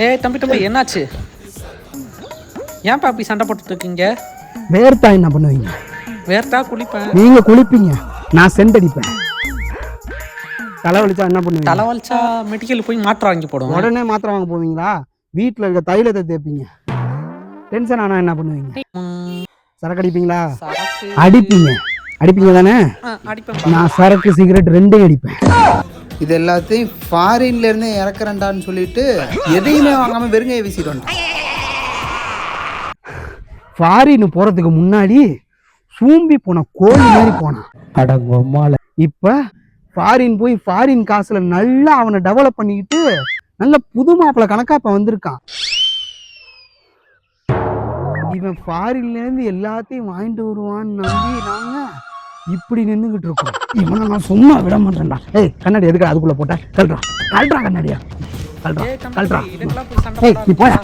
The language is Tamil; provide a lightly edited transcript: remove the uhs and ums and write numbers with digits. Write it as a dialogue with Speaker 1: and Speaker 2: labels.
Speaker 1: ஏய் தம்பி என்னாச்சு? ஏன் பாப்பி சண்டை போட்டுட்டு இருக்கீங்க?
Speaker 2: வேர்த்தா என்ன பண்ணுவீங்க?
Speaker 1: வேர்த்தா குளிப்பேன்.
Speaker 2: நீங்க குளிப்பீங்க, நான் சென்ட் அடிப்பேன். தலைவலிச்சா என்ன பண்ணுவீங்க?
Speaker 1: தலைவலிச்சா மெடிக்கல் போய் மாத்திரை வாங்கி போடுவோம்.
Speaker 2: உடனே மாத்திரை வாங்க போவீங்களா? வீட்டில் இருக்க தைலத்தை தேய்ப்பீங்க. டென்ஷன் ஆனால் என்ன பண்ணுவீங்க? சரக்கு அடிப்பீங்களா? அடிப்பீங்க தானே? நான் சரக்கு சிகரெட் ரெண்டையும் அடிப்பேன்.
Speaker 3: இது எல்லாத்தையும் ஃபாரின்ல இருந்து இறக்குறேன்டான்னு சொல்லிட்டு எதையுமே வாங்காம வெறுங்கையை வீசிட்டு வந்தேன்.
Speaker 2: ஃபாரின் போறதுக்கு முன்னாடி சூம்பி போன கோழி மாதிரி போனான். அடங்கம்மால இப்ப ஃபாரின் போய் ஃபாரின் காசுல நல்லா அவனை டெவலப் பண்ணிக்கிட்டு நல்ல புது மாப்பிள்ள கணக்கா இப்ப வந்திருக்கான். இவன் ஃபாரின்ல இருந்து எல்லாத்தையும் வாங்கிட்டு வருவான்னு நம்பி நாங்க இப்படி நின்றுகிட்டு இருக்கோம். இவனை நான் சும்மா விட மாட்டேன்டா. ஏய் கண்ணாடி எதுக்கு அதுக்குள்ள போட்ட? கல்றா கல்றா கண்ணாடியா கல்றா கல்றா. ஏய் நீ போயா.